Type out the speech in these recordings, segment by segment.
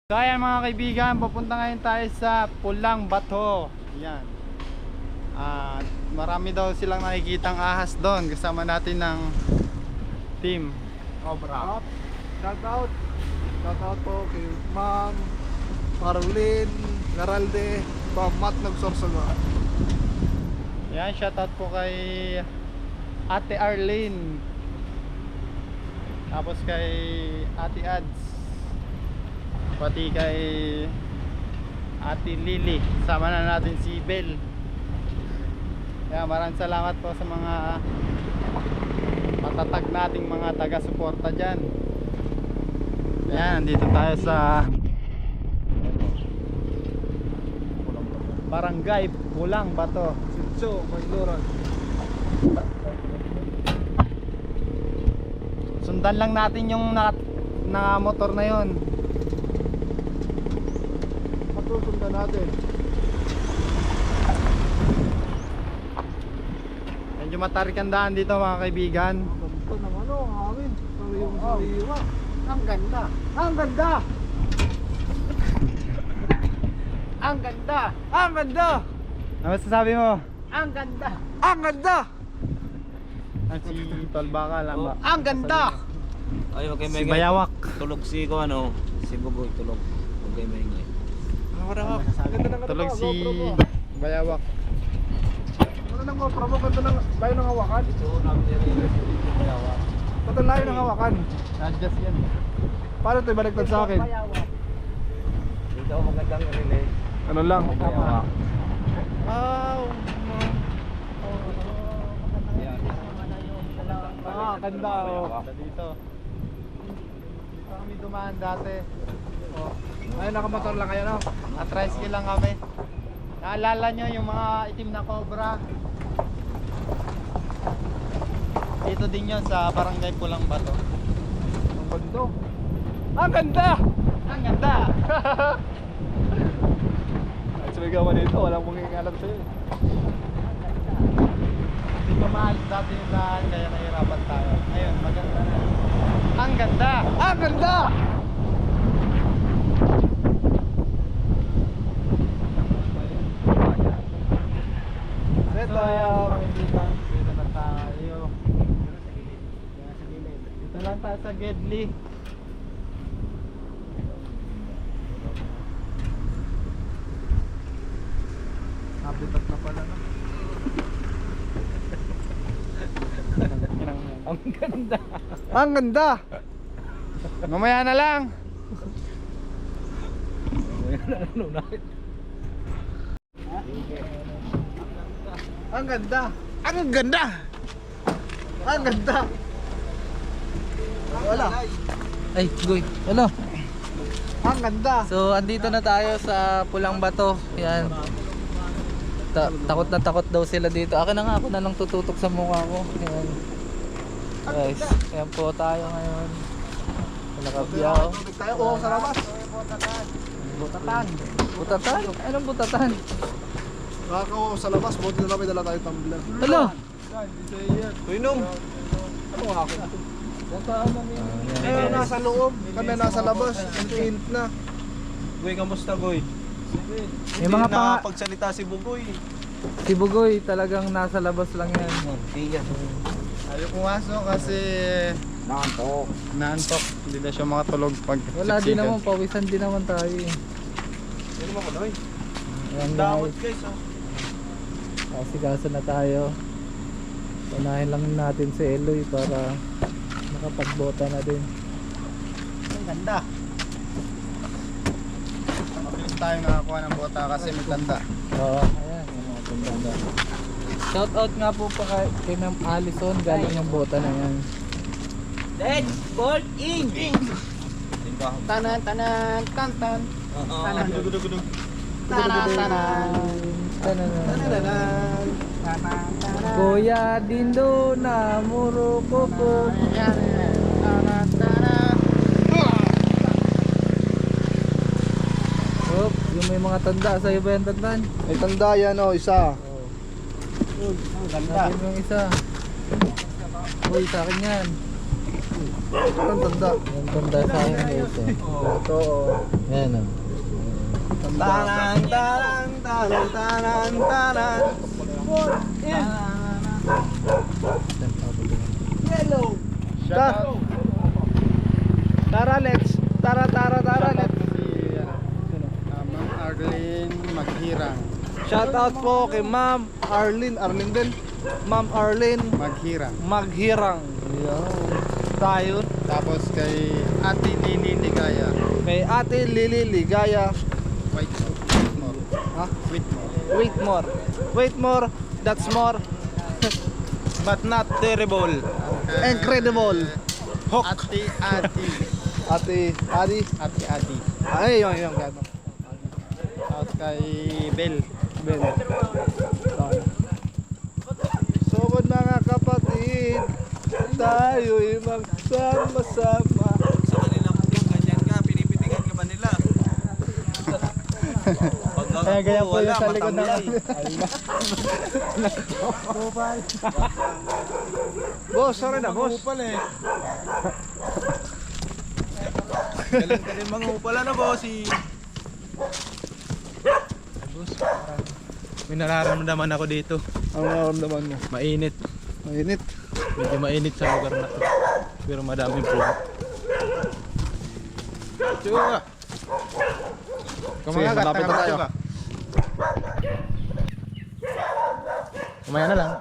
So ayan mga kaibigan, papunta ngayon tayo sa Pulang Bato. Yan. Marami daw silang nakikitang ahas doon. Kasama natin ng team Cobra. Shout out po kay Ma'am Marlene Garalde, Mamat Nagsorsogo. Yan, shout out po kay Ate Arlene. Tapos kay Ate Ads. Pati kay Ate Lily. Sama na natin si Bel. Kaya maraming salamat po sa mga matatag nating mga taga-suporta dyan. Ayan, dito tayo sa Barangay Pulang Bato, Sitso, Mayloran. Sundan lang natin yung na motor na yon. Matusundan natin. Medyo matarik ang daan dito mga kaibigan. Ito naman o, ang amin. Sariwa. Ang ganda. Ang ganda! Ang ganda. Ang ganda. Ano masasabi mo? Ang ganda. Ang ganda! Si Tolbaka lang ba? Ang ganda. Ay, wag kayo Si maingay. Bayawak. Tulog si ko ano, si Bugoy tulog. Wag kayo maingay. Ang ganda ng Tulog si GoPro mo. Bayawak. Ano ng GoPro mo? Ganda ng layo ng hawakan. So, namin yung Bayawak. Ganda layo ng hawakan. Adjust yan. Paano ito ibaliktad sa akin? Dito ako magandang relay. Ano lang? Bayawak. Wow! Ganda oh. Dito. Dito kami dumaan dati. Oh, Ay, nakamotor lang kayo, no? na-tricycle lang kami. Naalala nyo yung mga itim na cobra? Dito din yun sa Barangay Pulang Bato. Ang ganda. Ang ganda! Ang ganda! Ay, sumigaw dito. Walang mong alam sa'yo. Hindi pa maalis dati yung daan kaya nahirapan tayo. Ngayon, maganda na. Ang ganda! Ang ganda! Set So, ayan, up! mga kaibigan, dito na tayo. Dito lang tayo sa Gedli. Habitat na pala, no? Ang ganda! Ang ganda! Mamaya na lang! Ang ganda! Ang ganda! Ang ganda! Wala. Ay, Goy. Hello. Ang ganda! So, andito na tayo sa Pulang Bato. Yan. Takot na takot daw sila dito. Akin na nga, ako na lang tututok sa mukha ko. Yan. Guys, ayan po tayo ngayon. Nakabiyaw. Tubig tayo. Oo, sa labas. Butatan. Butatan? Anong butatan? Nakakaw sa labas. Buti na lang may dala tayo tumbler. Hello. Tuinom. Ano nga ako? Kaya nasa loob. Kami nasa labas. Ang init na. Goy, kamusta Goy? May mga pa... Pagsalita si Bugoy. Si Bugoy talagang nasa labas lang yan. Tiyan. Ayaw pumasok kasi naantok. Hindi na siya makatulog pag Wala din naman, pawisan din naman tayo eh. Ano mo ko Noy? Ayan Damot guys, guys oh. kasikaso na tayo. Unahin lang natin si Eloy para makapagbota na din. Ang ganda! Mabilis tayo nakakuha ng bota kasi may tanda. Oo, ayan, yung mga paganda. Shout out nga po pa kay Ma'am Allison, galing yung bota na yan. Let's ball in! Tanan, tanan, tantan. Tanan. Dugudugudug. Tanan, tanan. Tanan, Kuya Dindo na muro koko. Tanan, tanan. Oh, yung may mga tanda, sa'yo ba yung tandaan? May tanda yan o, isa. Ang ganda. Yung isa. Uy, sa akin yan. Ang tanda. Ang tanda sa akin dito. Ito, Ayan o. Tanan, tanan, tanan, tanan, tanan. Yellow. Shout out. Tara, let's. Tara, let's. Si Ma'am Arlene Maghirang. Shout out po kay Ma'am Arlene. Arlene din. Ma'am Arlene Maghirang. Maghirang. Tayo. Tapos kay Ate Lili Ligaya. Kay Ate Lili Ligaya. Whitmore. Ha? Whitmore. Wait more. Wait more. That's more. But not terrible. Incredible. Hook. Ate Adi. Ate Adi. Ate Adi. Ay, yung gano. Tapos kay Bel. Ben. So mga kapatid, tayo'y magsama-sama. Sa kanila kung ganyan ka, pinipitigan ka ba nila? Pag Kaya ganyan po wala, yung sa likod matamlay. Boss, sorry na boss. Galing ka rin mga upala na bossy. May nararamdaman ako dito. Ang nararamdaman mo? Mainit. Mainit. Medyo mainit sa lugar na to. Pero madaming puno. Tsuga! Kumagat, malapit na tayo. Kumaya na lang.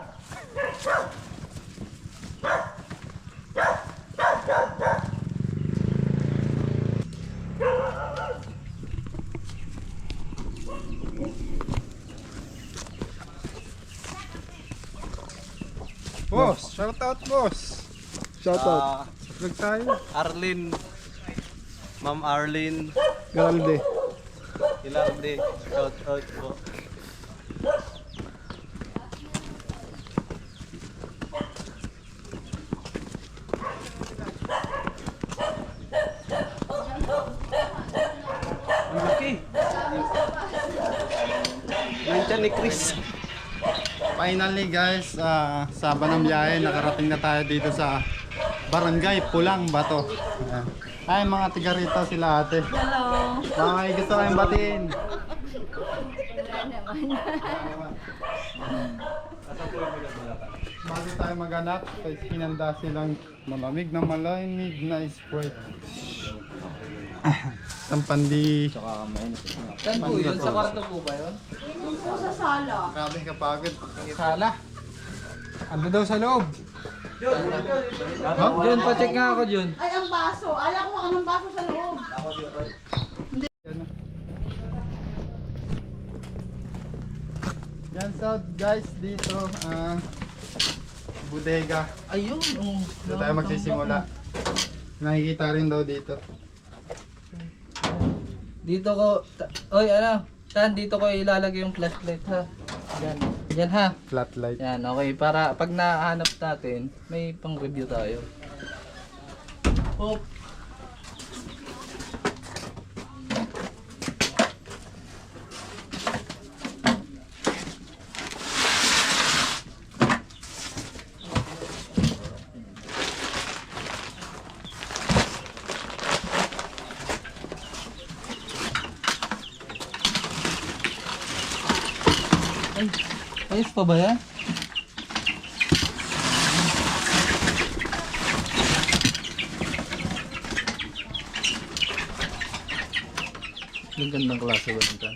Boss, shout out boss. Shout out. Vlog tayo. Arlene. Ma'am Arlene. Garalde. Ilarde. Shout out po. Ang laki. Nandiyan ni Chris. Finally guys, sa Banambiyahe, nakarating na tayo dito sa Barangay Pulang Bato. Ayan. Ay mga tiga rito sila ate. Hello. Mga may gusto kayong batiin. Bago tayo maganap, guys, hinanda silang malamig na malamig na Sprite. Ang pandi. Saan po yun? Sa kwarto po ba yun? Sa sala. Grabe kapagod. Sala. Ando daw sa loob. Jun, pa-check nga ako Jun. Ay, ang baso. Ayaw ko anong baso sa loob. Yan South guys dito, bodega. Ayun. Dito tayo magsisimula. Nakikita rin daw dito. Dito ko, oy ano, Tan, dito ko ilalagay yung flashlight ha. Yan. Yan ha. Flat light. Yan, okay. Para pag nahanap natin, may pang review tayo. Oh. Ay, ayos pa ba yan? Yung gandang klase ba nito?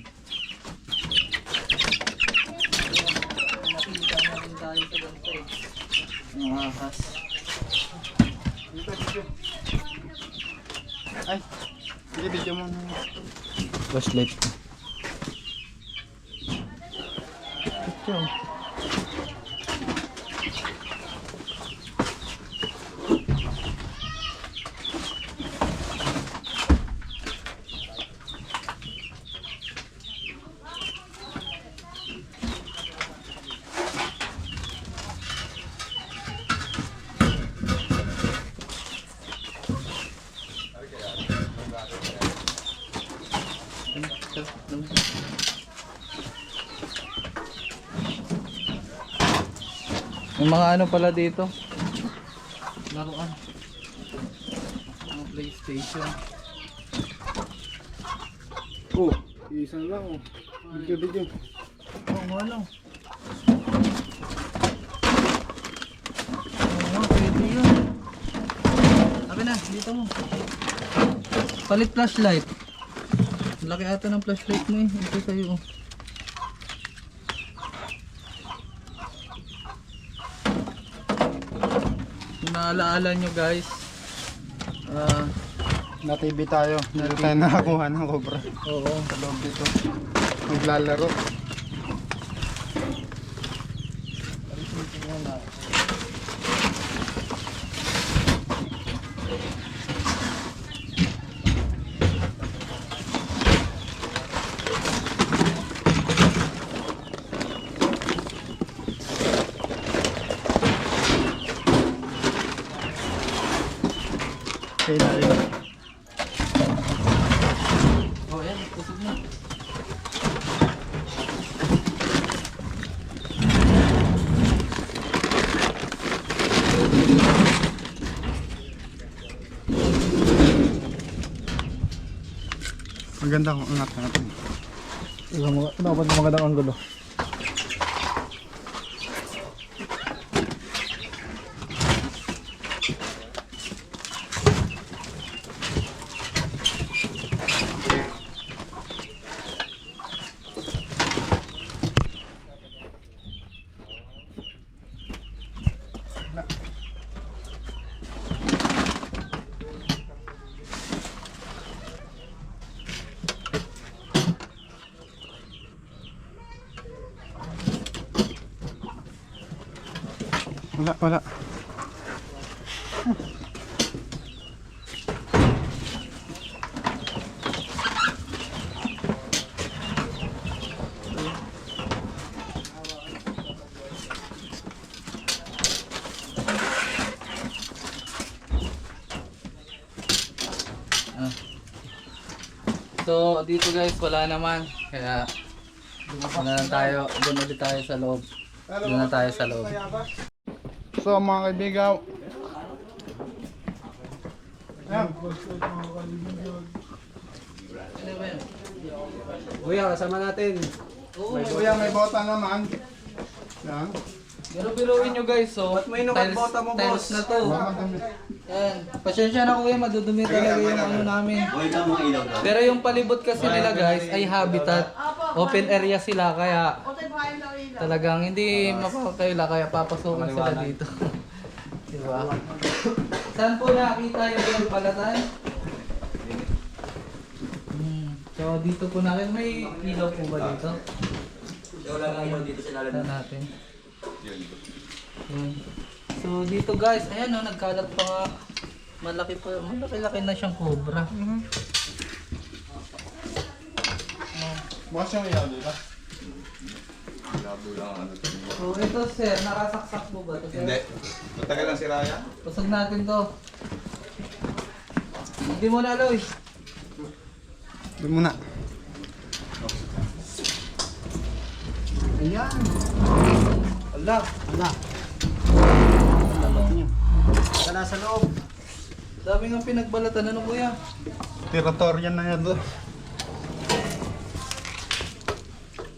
Ang ahas. Ay, sige video mo. Flashlight. Picture. May mga ano pala dito. Laruan. PlayStation. Oh, isa lang oh. Video. Oo nga lang. Oo nga, pwede yun. Sabi na, dito mo. Palit flashlight. Laki ata ng flashlight mo eh. Ito sa'yo. Kung naalaala nyo guys, Na TV tayo. Dito tayo nakakuha ng cobra. oo. Sa loob dito. Maglalaro. Okay na yun. Oh, yan, kusog na. Maganda kung angat natin. Ano ba magandang anggulo? Wala. So dito guys wala naman kaya doon na lang tayo, doon ulit tayo sa loob. Doon na tayo sa loob. So mga kaibigan, Kuya, kasama natin. kuya may bota naman. Yan. Pero biruin nyo guys, so may nakabota mo, tiles boss? na to. Yan. Pasensya na kuya, madudumi talaga yung ano namin. Pero yung palibot kasi nila guys ay habitat. Open area sila kaya O tayo bahay na ilaw. talagang hindi mapapakaila kaya papasukin sila dito. Diba? Saan po nakita yung balatan? So dito po natin may ilaw po ba dito? Wala nga ilaw dito sa lalim. Tignan natin. Yun. So dito guys, ayan oh, nagkalat pa nga. Malaki-laki na siyang cobra. Bukas yung ilaw dito. So ito sir, nakasaksak po ba ito sir? Hindi. Matagal lang si Raya. Pusog natin to. Hindi mo na aloy. Doon muna. Tara sa loob. Dami nga pinagbalatan. Ano kuya? Tiratorian na yan doon.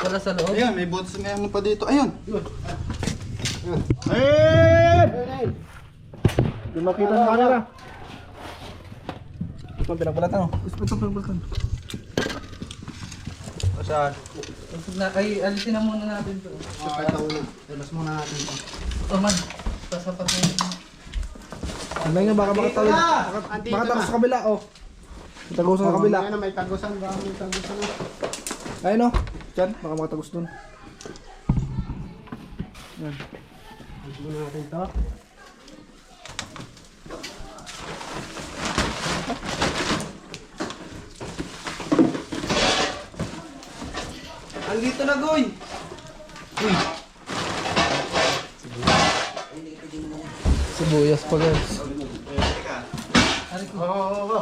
Wala sa loob? Ayun, may boots, may ano pa dito. Ayun! Ayun! Di makita sa camera. Ito pinagbalatan oh. Ito pinagbalatan. Saan? Pusog na. Ay, alisin na muna natin to. Tulas muna natin ito. Oh man, sasapat na yun. Ano nga baka makatawid. Baka tagos sa kabila oh. Tagusan sa kabila. Ayun, may tagusan ba? May tagusan na. Ayun oh. Diyan, baka makatagos dun. Yan. Muna natin ito. Andito na, Goy! Sibuyas pa guys. Oo.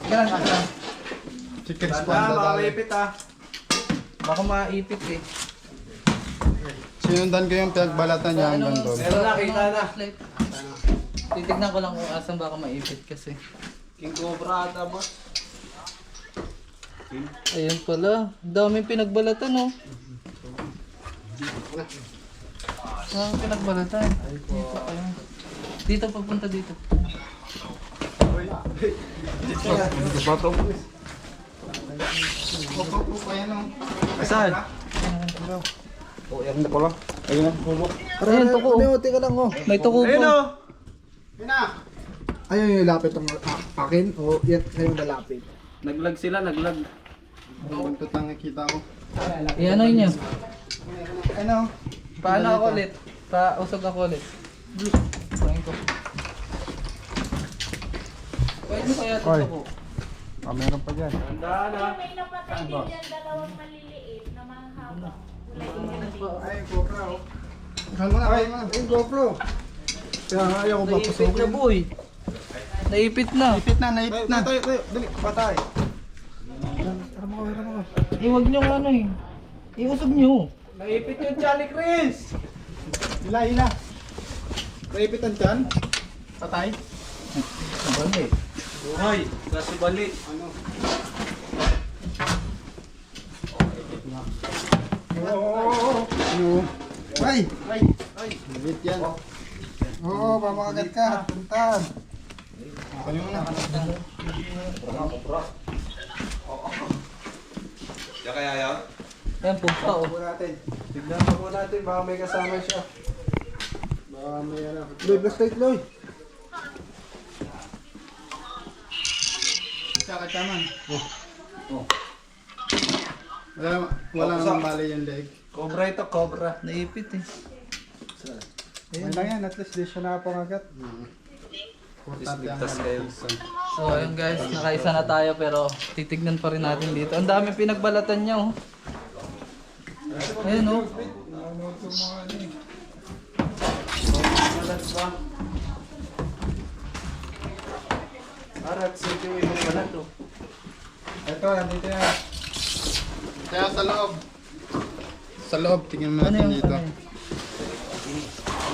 Ganun, ganun. Chicken Baka span na maipit ah. Baka maipit eh. Sinundan ko yung pinagbalatan niya hanggang doon. Meron na, kita na. Titignan ko lang kung asan baka maipit kasi. King Cobra ata boss. Ayun pala. Daming pinagbalatan oh. Daming pinagbalatan. Dito, ayun. Dito, papunta dito. Saan? Oh, yan na pala. Ayun, tuko. Teka lang oh. May tuko po. Ayun yung lapit ng akin. O, yan, ayun lalapit. Naglag sila, naglag. Buntot lang nakita ko. Iyan ano nyo. Ano? Paano ako ulit? Pausog ako ulit. Pahin ko. Pwede mo kaya ito ko. Meron pa dyan. May napatay din dyan dalawang maliliit na mahaba. Ay, GoPro. Saan mo na? Ay, GoPro. Kaya nga ayaw ko ba Naipit pasukin? na boy. Naipit na. Naipit na. Tayo, dali, patay. Huwag nyo ano eh. Iusog nyo. Naipit yung Charlie Chris! Hila. Naipit ang tiyan. Patay. Bali. Buhay, kasi bali. Oo. Ay! Nabit yan. Oo, pamakagat ka. Puntan. Kami mo na. Diyan kaya yan? Ayan, pumpa oh. Tignan mo muna natin, baka may kasama siya. Baka may ano. Loy, flashlight, Loy. Siya kacaman. Wala namang bali yung leg. Cobra ito, cobra. Naipit eh. Ayun lang yan, at least di siya nakapangagat. Importante ang isa. So ayun guys, nakaisa na tayo pero titignan pa rin natin dito. Ang dami pinagbalatan niya oh. Ayun oh. Arat, sige yung pala to. Ito, nandito yan. Kaya sa loob. Sa loob, tingnan mo Ano natin yung dito. ano yun?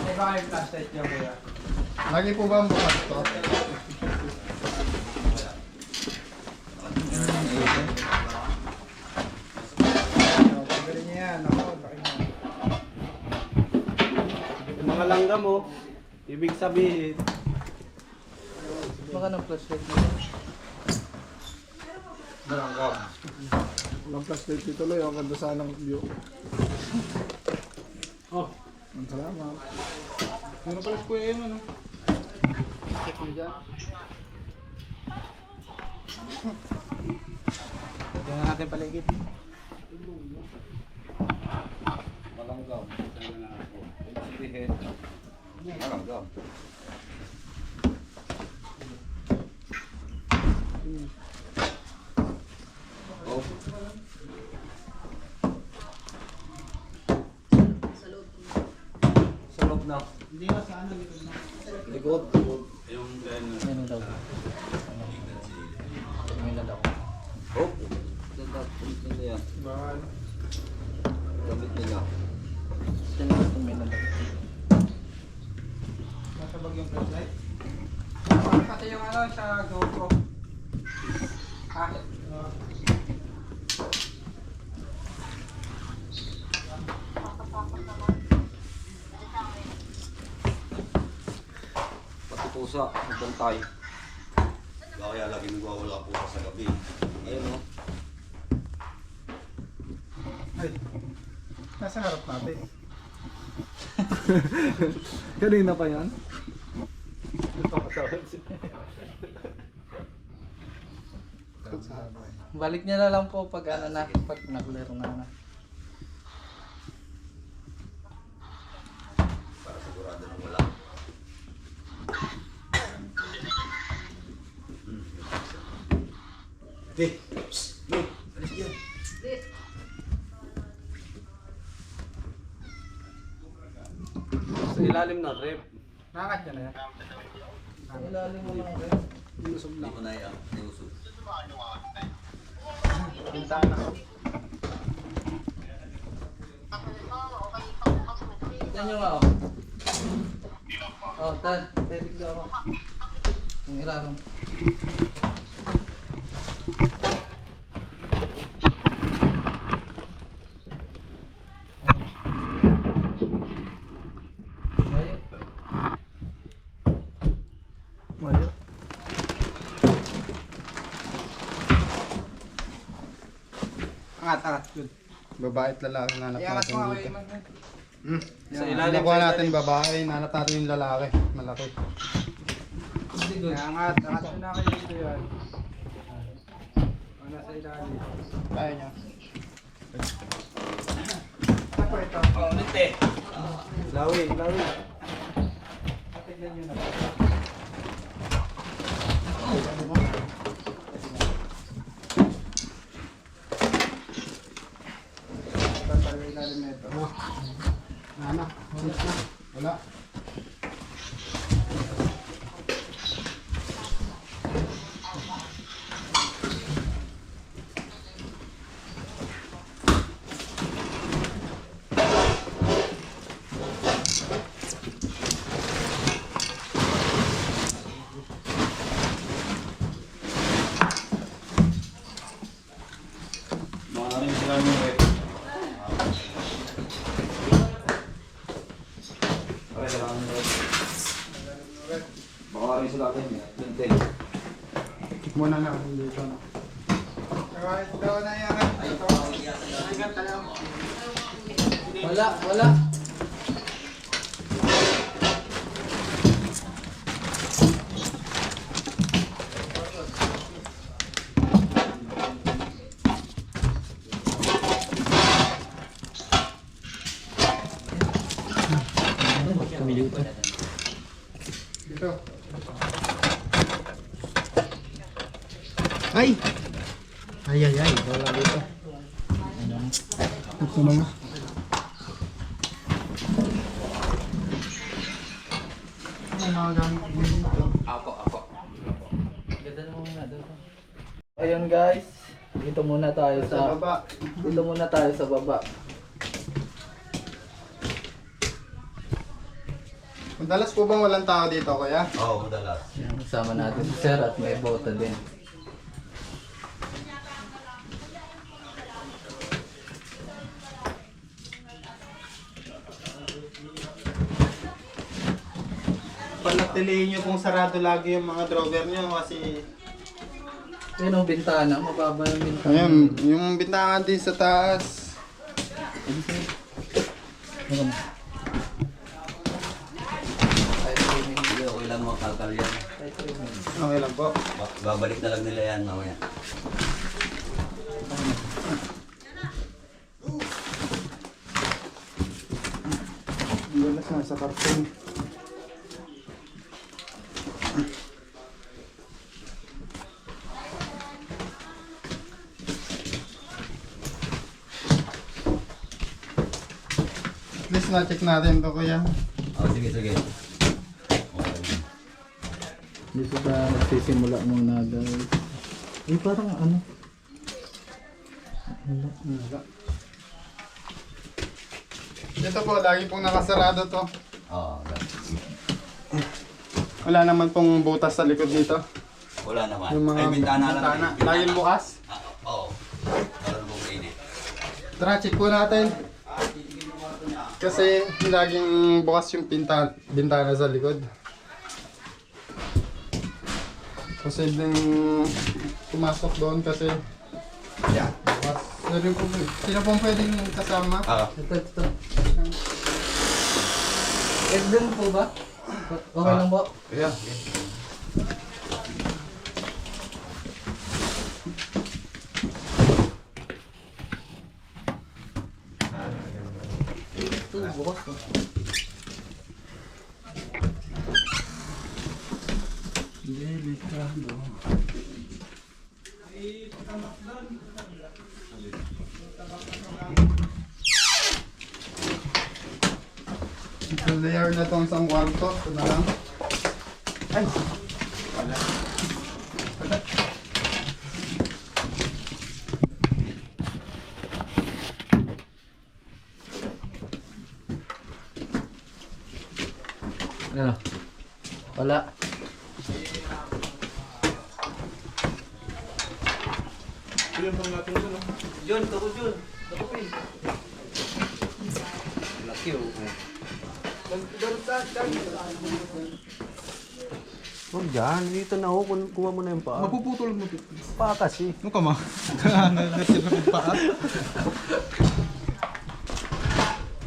May baka yung flashlight niya, kuya. Lagi po ba ang bukas to? Pagaling niya yan. Ako, laki niya. Mga langgam mo, ibig sabihin. Baka ng flashlight dito. Walang flashlight dito, Loy. Ang ganda sana ng view. Oh. Ang salamat. Meron pala si Kuya yun, ano? Check mo dyan. Tignan natin paligid. Malanggam. Sabihin. Malanggam. Oh. Sa loob na. Hindi na sa ano, likod na. Likod. Ayun daw. Tingnan daw. Oh. Damit nila yan. Damit nila. Tingnan daw. Nasabag yung flashlight. Pati yung ano sa GoPro. Ha? Pati pusa, magbantay. Kaya lagi nagwawala po sa gabi. Ayun o. Ay. Nasa harap natin. Kanina pa yan? Balik niya na lang po pag ano na, pag naglaro na. Para sigurado na wala. Di. Psst. Di. Alis yan. Sa ilalim ng rep. Nakat niya na yan. Sa ilalim mo lang rin. Hindi ko na yan. Niusog. Bintana. Yan yung oh. Oh, tan. Titig daw ako. Ang ilarong. Ayun. Mayo. Angat. Good. Babae at lalaki na hanap Iangat natin mo ako, dito. Iman. Sa ilalim. Nakuha natin babae, hanap natin yung lalaki. Malaki. Hindi good. Angat mo na kayo dito yan. O, nasa ilalim. Kaya niya. Ako ito. Ulit eh. Lawi. Tignan nyo na. Tatalo ilalim na ito. Ano? Wala. Mga rin sila mo eh. Baka rin sila atin eh. Duntin. Muna na dito. No? Kahit daw na yan. Wala. Dito. Ay! Wala dito. Ito na nga. Ano mga gamit mo dito? Ako. Ganda naman muna doon. Ayun guys, dito muna tayo Sa sa baba. dito muna tayo sa baba. Madalas po bang walang tao dito, kuya? Oo, madalas. Yan, kasama natin si Sir at may bota din. Panatilihin nyo kung sarado lagi yung mga drawer nyo kasi... Ayun ang bintana, mababa yung bintana. Ayan, yung bintana din sa taas. Hindi, okay lang mga kalkal yan. Okay lang po. Babalik na lang nila yan mamaya. Balas na sa karton. At least na-check natin to, kuya. Oh, sige. Okay. Dito ba nagsisimula muna guys? Eh parang ano? Ito po, lagi pong nakasarado to. Oo, Wala naman pong butas sa likod dito. wala naman. Yung mga Ay, bintana lang. bintana. Laging bukas. Oo. Meron pong mainit. Tara, check po natin. Kasi laging bukas yung bintana sa likod. Posibleng pumasok doon kasi Yan. bukas. Sino pong pwedeng kasama? Ito. Edwin po ba? Okay lang po. Yeah. Ito, bukas po. Delikado. Isang layer na itong isang kwarto. Ito na lang. Ay! Wala. Ano? Wala. Jun, tako Jun. Tako pin. Laki oh. Huwag dyan, dito na ako, kuha mo na yung paa. Mapuputol mo. Paa kasi. Ano ka ma? Nagkakasip ng paa.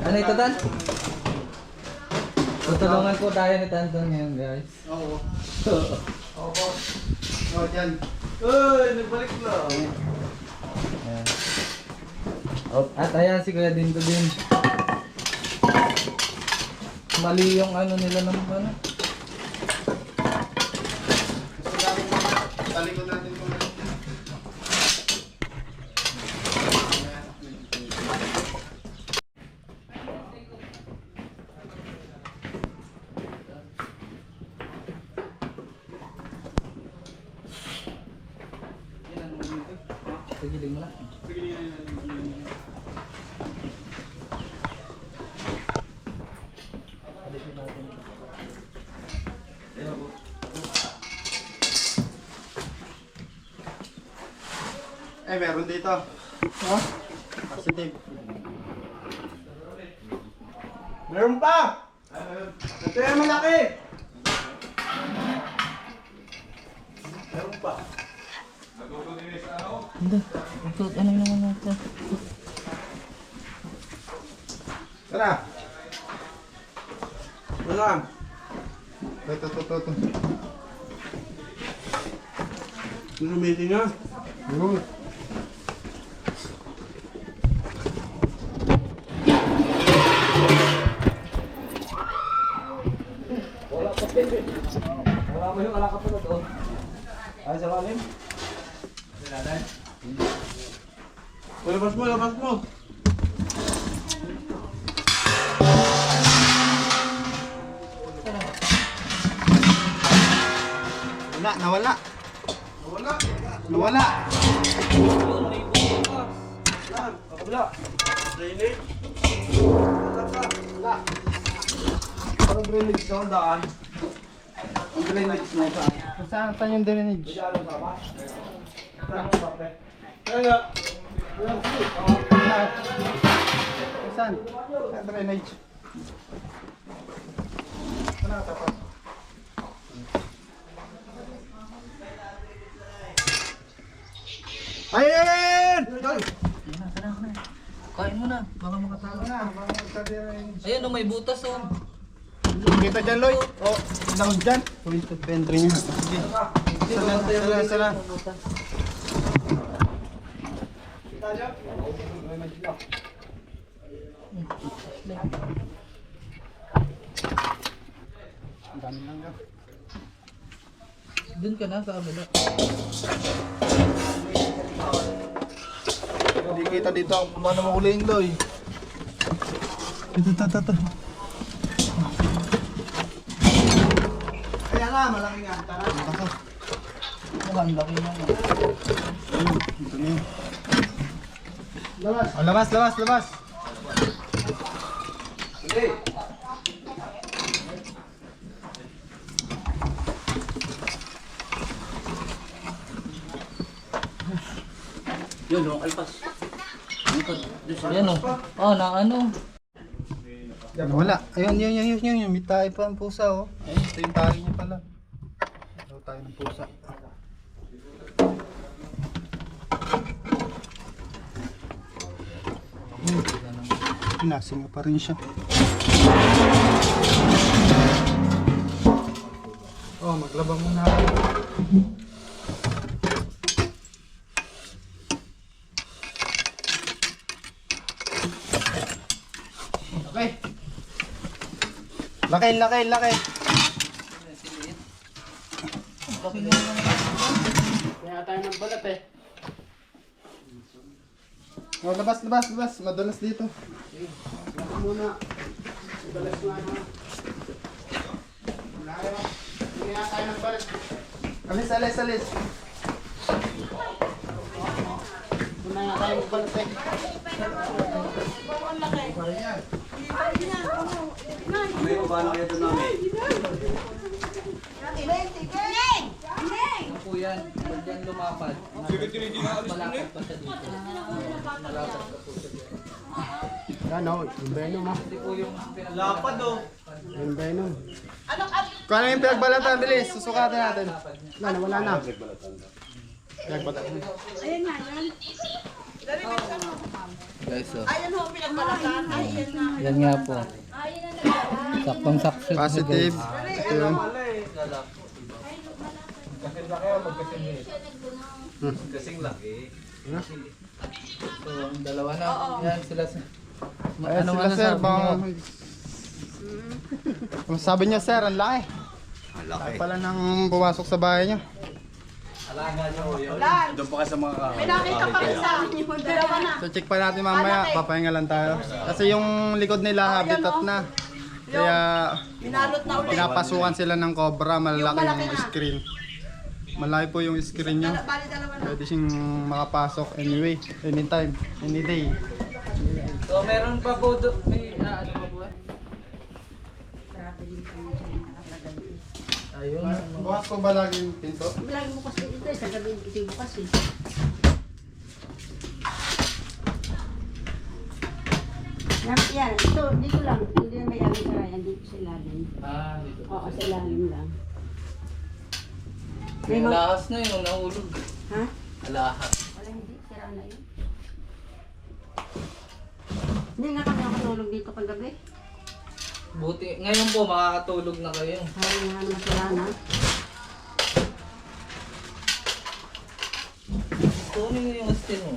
Ano ito, Tan? Tutulungan po tayo ni Tanton ngayon, guys. Oo. Oo, dyan. Uy, nagbalik na. Ayan. Oh, at ayan si Kuya Dindo din. Mali yung ano nila ng ano. Talikod natin kung ano. Pagiling mo lang. Meron dito. Ha? Positive. Meron pa! Ito yung malaki! Meron pa. Hindi. Ito, ano yung naman natin? Tara. Wala. Ito. Sinumitin nga. Yun. Wala mo yung alakapulot, oh. Ay, sa kalim? Labas mo. Nawala. Nawala. Wala. Drainage. Wala. Parang drainage na ang daan. Ang drainage na saan? Saan yung drainage? Kaya. Saan? Saan drainage? Ayun! Kain mo na. Baka makatawa na. Ayun, oh, may butas, oh. Kita dyan, Lloyd. Oh, down dyan. Point of entry niya. Sige. Sana. Ang dami lang ka. Doon ka na sa kabila. Hindi kita dito ang pumano mo uling loy. Ito. Kaya nga, malaki nga. Tara. Mukhang laki na. Ito na yun. Labas. Sige. Yun, oh, alpas. Ayan, oh. Oh, na ano. Wala. Ayun. May tayo pa ang pusa, oh. Ayun, ito yung tayo niya pala. Ito tayo ng pusa. Pinasinga pa rin siya. Oh, maglaba muna ako. Okay. Laki. Laki na naman. Kaya tayo ng balat eh. Oh, labas. Madalas dito. Labas muna. Madalas na ano. Kaya tayo ng balat. Alis. Kuna nga tayo ng balat eh. May paano kaya ito namin? yan. Pag yan lumapad, malapad pa siya dito. Malapad pa po siya dito. Ano, yung venom ah. Hindi po yung lapad oh. Yung venom. Kung ano yung pinagbalatan, bilis, susukatan natin. Wala na. Ayun nga, yan. Guys, oh. Ayun ho, pinagbalatan. Ayun nga. Yan nga po. Ayun na nagbalatan. Saktong sakso. Positive. Yun. Kasing laki. So, ang dalawa na. Yan sila. Ayan sila, sir. Sabi niya, sir, ang laki. Ang laki. Pala nang pumasok sa bahay niya. Doon pa ka sa mga May nakita pa rin sa akin yung dalawa na. So check pa natin mamaya, papahinga lang tayo. Kasi yung likod nila habitat na. Kaya Binalot na ulit. pinapasukan sila ng cobra, malalaki malaki yung na. screen. Malaki po yung screen niya. Bali dalawa na. Pwede siyang makapasok anyway, anytime, any day. So, meron pa po doon. May ano pa po? Ayun. Bukas ko ba lagi yung pinto? Lagi bukas dito eh, sa gabi ito yung bukas eh. Yan, ito, dito lang. Hindi na may amin sa yan, dito sa ilalim. Ah, dito. Oo, sa ilalim lang. May Yung mga... lahas na yun, nahulog. Ha? Lahas. Wala, hindi. Sira na yun. Hindi nga kami nakatulog dito kagabi. Buti, ngayon po makakatulog na kayo. Parang nga naman sila na. Kunin mo yung astin mo.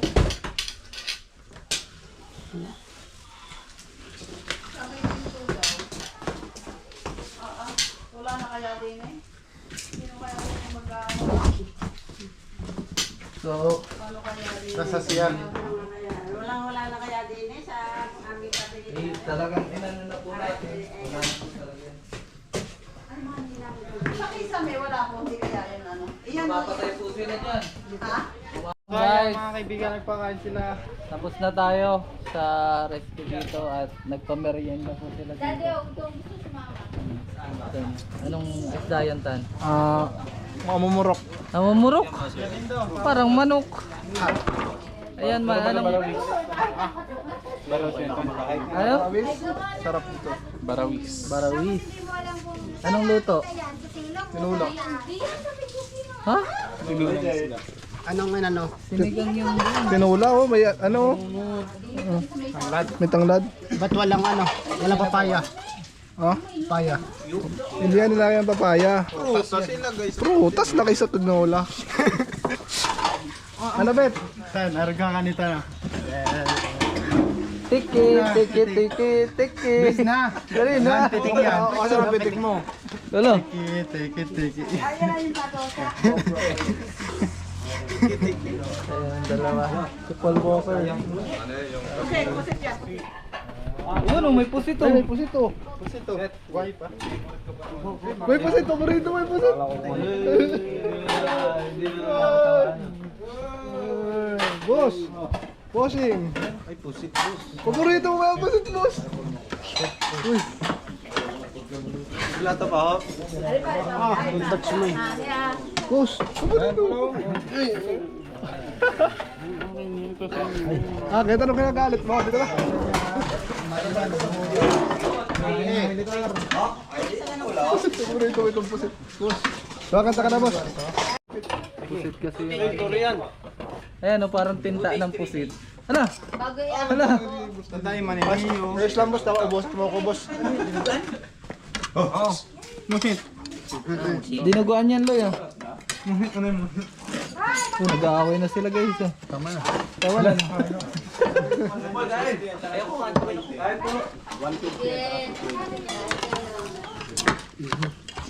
Wala na kaya din eh. Sino kaya din mag-ano? So, Paano kaya din? Nasasiyan. Wala na kaya din eh sa aming pabili. talagang inano na po natin. Wala na po talaga yan. Sa kisame, wala po. Hindi kaya yan ano. Iyan o. Mapapatay po sila dyan. Ha? Guys, mga kaibigan, nagpakain sila. Tapos na tayo sa rescue dito at nagpamerienda po sila Daddy, dito. gusto sumama. Anong isda yan, Tan? Mamumurok. Namumurok? Parang manok. Ayan man, anong... Ano? Sarap ito. Barawis. Barawis. Anong luto? Tinula. Ha? Anong ano? Sinigang yung Tinula oh, may ano? May tanglad. Ba't walang ano? Walang papaya? Ha? Papaya. Hindi yan nila yung papaya. Prutas na kayo sa tinola. Ano bet? Sen, arga ka nito na. tiki, tiki, tiki, tiki. Bis na. Dali na. Titik yan. Kasi ang bitik mo. Lolo. Tiki. Ayan na yung patosa. Ayan, dalawa. Si Paul Walker. Okay, kusit yan. Yun, oh, may pusito. Ay, may pusito. Pusito. Guay pa. May pusito mo rito, may pusito. Boss. Bossing. Ay, pusit, boss. Paborito mo ba yung pusit, boss? Wala to pa, ho? Boss, paborito mo. Kahit anong kinagalit mo, dito ka. Pusit, paborito mo itong pusit. Boss. Kanta ka na, boss. Pusit kasi yun. Ayan, oh, parang tinta ng pusit. Ano? Bago yan. Ano? Tatay maniniyo. Ayos lang, boss. Tawa, boss. Tumawa ko, boss. Ngunit. Dinuguan yan, Loy. Oh. Nag-aaway na sila, guys. Oh. Tama na. Tama na.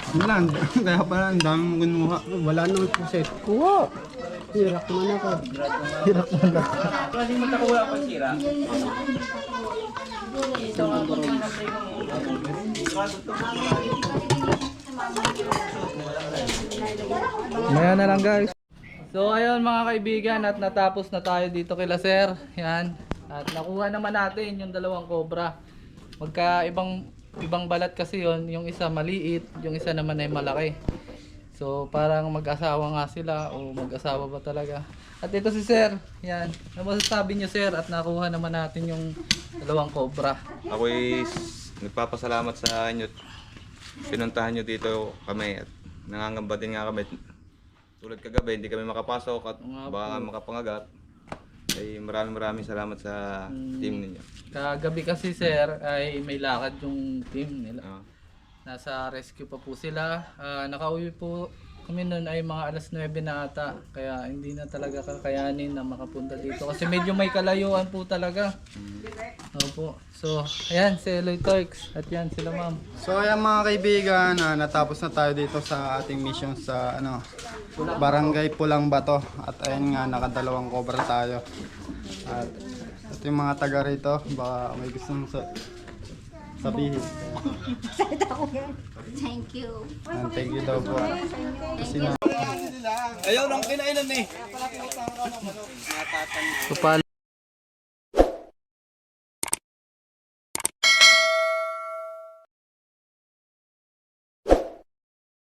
Wala, kaya pala ang daming kinuha. Wala nang puset. Kuha. Hirak naman ako. Hirap mo na. Maya na lang, guys. So ayun mga kaibigan, at natapos na tayo dito kila Sir. Yan. At nakuha naman natin yung dalawang cobra. Magka ibang balat kasi yon, yung isa maliit, yung isa naman ay malaki. So parang mag-asawa nga sila o mag-asawa ba talaga. At ito si Sir, yan. Ano masasabi niyo Sir at nakuha naman natin yung 2 cobra. Ako'y nagpapasalamat sa inyo. Pinuntahan nyo dito kami at nangangamba din nga kami. Tulad kagabi, hindi kami makapasok at baka nga makapangagat. Ay maraming salamat sa team ninyo. Kagabi kasi Sir ay may lakad yung team nila. Ah. Nasa rescue pa po sila. Nakauwi po kami noon ay mga alas 9 na ata. Kaya hindi na talaga kakayanin na makapunta dito. Kasi medyo may kalayuan po talaga. Opo. So, ayan si Eloy Turks. At yan sila ma'am. So ayan mga kaibigan, natapos na tayo dito sa ating mission sa Barangay Pulang Bato. At ayan nga, naka2 cobra tayo. At ito yung mga taga rito, baka may gustong sabihin. Thank you. And thank you daw po. Kasi nga, So,